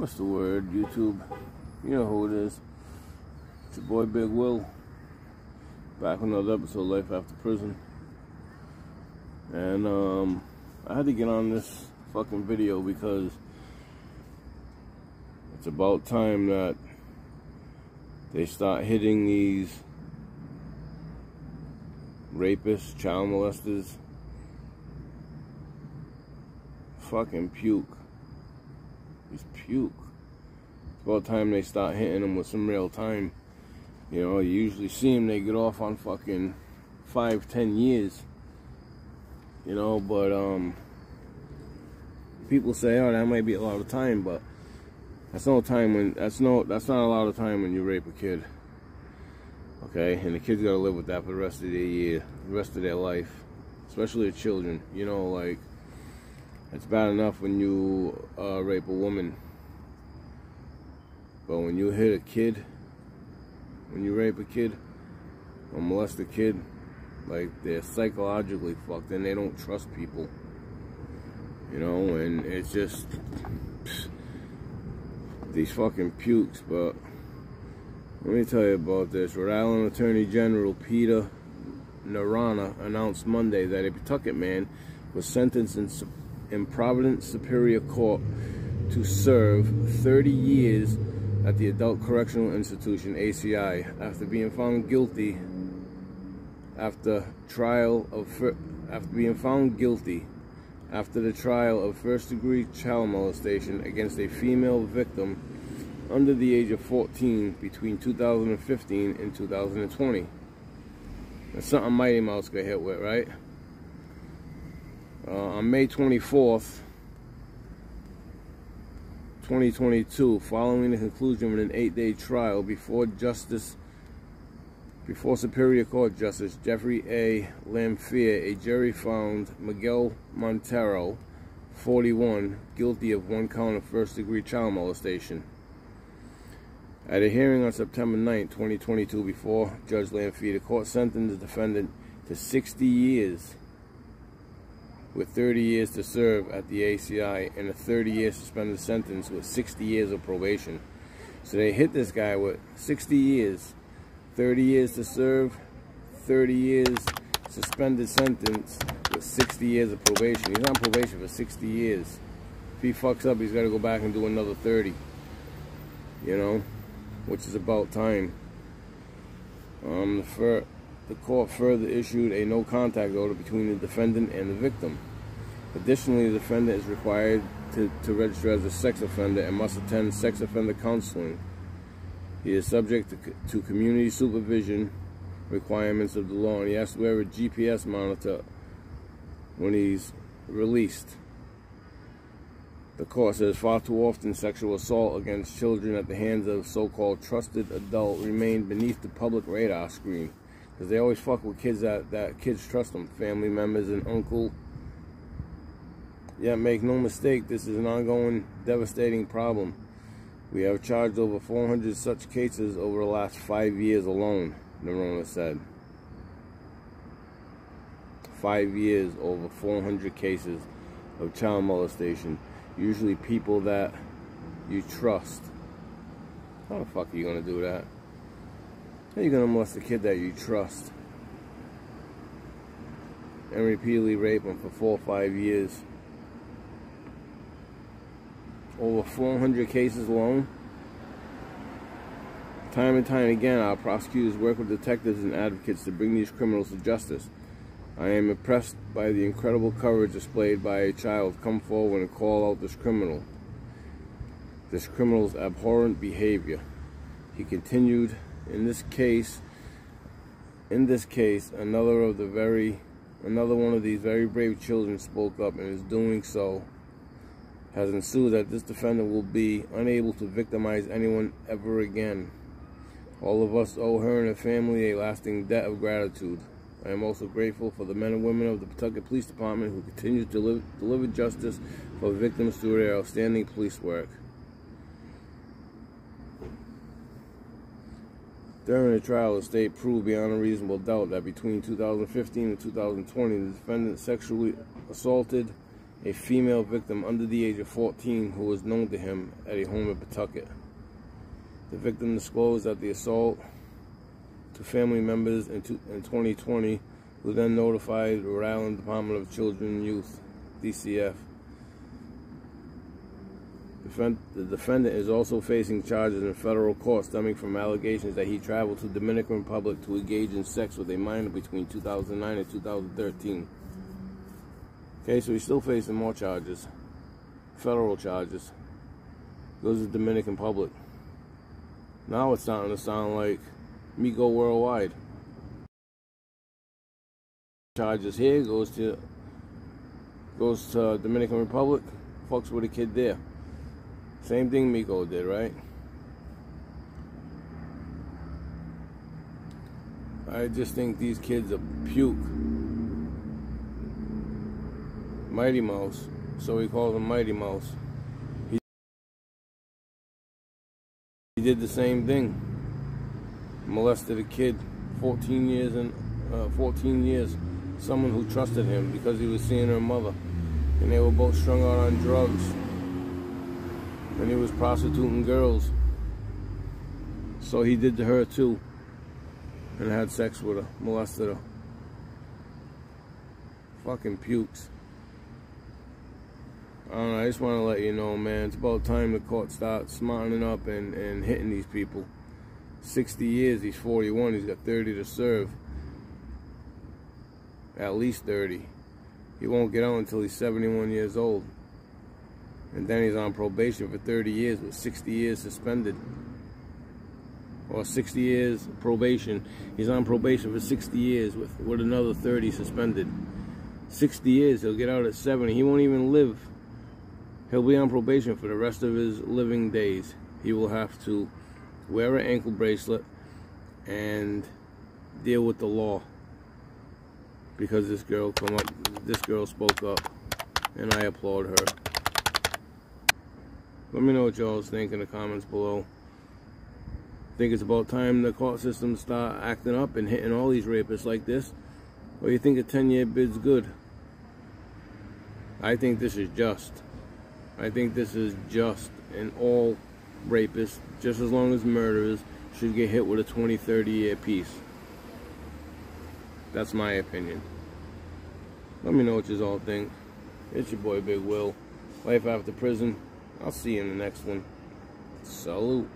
What's the word? YouTube. You know who it is. It's your boy Big Will. Back with another episode of Life After Prison. And I had to get on this fucking video because it's about time that they start hitting these rapists, child molesters. Fucking puke. He's puke. It's about time they start hitting them with some real time. You know, you usually see them, they get off on fucking 5-10 years. You know, but people say, oh, that might be a lot of time, but that's no time when that's not a lot of time when you rape a kid. Okay, and the kid's gotta live with that for the rest of their year, the rest of their life, especially the children. You know, like, it's bad enough when you rape a woman, but when you hit a kid, when you rape a kid or molest a kid, like, they're psychologically fucked and they don't trust people. You know, and it's just these fucking pukes. But let me tell you about this. Rhode Island Attorney General Peter Narana announced Monday that a Pawtucket man was sentenced in Providence Superior Court to serve 30 years at the Adult Correctional Institution, ACI, after being found guilty after the trial of first-degree child molestation against a female victim under the age of 14 between 2015 and 2020. That's something Mighty Mouse got hit with, right? On May 24th, 2022, following the conclusion of an 8-day trial before Superior Court Justice Jeffrey A. Lamphere, a jury found Miguel Montero, 41, guilty of 1 count of first-degree child molestation. At a hearing on September 9, 2022, before Judge Lamphere, the court sentenced the defendant to 60 years, with 30 years to serve at the ACI and a 30-year suspended sentence with 60 years of probation. So they hit this guy with 60 years, 30 years to serve, 30 years suspended sentence with 60 years of probation. He's on probation for 60 years. If he fucks up, he's got to go back and do another 30. You know, which is about time. The court further issued a no-contact order between the defendant and the victim. Additionally, the defendant is required to register as a sex offender and must attend sex offender counseling. He is subject to community supervision requirements of the law, and he has to wear a GPS monitor when he's released. The court says far too often sexual assault against children at the hands of so-called trusted adult remain beneath the public radar screen. Because they always fuck with kids that kids trust them, family members and uncle. Yet make no mistake, this is an ongoing, devastating problem. We have charged over 400 such cases over the last 5 years alone, Narona said. 5 years, over 400 cases of child molestation. Usually people that you trust. How the fuck are you gonna do that? How are you gonna molest a kid that you trust and repeatedly rape them for 4 or 5 years? Over 400 cases alone. Time and time again, our prosecutors work with detectives and advocates to bring these criminals to justice. I am impressed by the incredible courage displayed by a child come forward and call out this criminal's abhorrent behavior. He continued, in this case, another one of these very brave children spoke up, and is doing so has ensued that this defendant will be unable to victimize anyone ever again. All of us owe her and her family a lasting debt of gratitude. I am also grateful for the men and women of the Pawtucket Police Department who continue to deliver justice for victims through their outstanding police work. During the trial, the state proved beyond a reasonable doubt that between 2015 and 2020, the defendant sexually assaulted a female victim under the age of 14 who was known to him at a home in Pawtucket. The victim disclosed that the assault to family members in 2020, who then notified Rhode Island Department of Children and Youth, DCF. The defendant is also facing charges in federal court stemming from allegations that he traveled to the Dominican Republic to engage in sex with a minor between 2009 and 2013. Okay, so he's still facing more charges, federal charges. Goes to the Dominican Republic. Now it's starting to sound like me go worldwide. Charges here, goes to Dominican Republic, fucks with a kid there. Same thing Miko did, right? I just think these kids are puke. Mighty Mouse, so he calls him Mighty Mouse. He did the same thing. Molested a kid, 14 years and 14 years. Someone who trusted him because he was seeing her mother, and they were both strung out on drugs. And he was prostituting girls, so he did to her too, and had sex with her, molested her. Fucking pukes. I don't know, I just want to let you know, man, it's about time the court starts smartening up and hitting these people. 60 years, he's 41, he's got 30 to serve. At least 30. He won't get out until he's 71 years old. And then he's on probation for 30 years with 60 years suspended. Or 60 years probation. He's on probation for 60 years with another 30 suspended. 60 years, he'll get out at 70. He won't even live. He'll be on probation for the rest of his living days. He will have to wear an ankle bracelet and deal with the law. Because this girl spoke up, and I applaud her. Let me know what y'all think in the comments below. Think it's about time the court system start acting up and hitting all these rapists like this? Or you think a 10-year bid's good? I think this is just. I think this is just, and all rapists, just as long as murderers, should get hit with a 20, 30-year piece. That's my opinion. Let me know what you all think. It's your boy Big Will. Life after prison. I'll see you in the next one. Salute.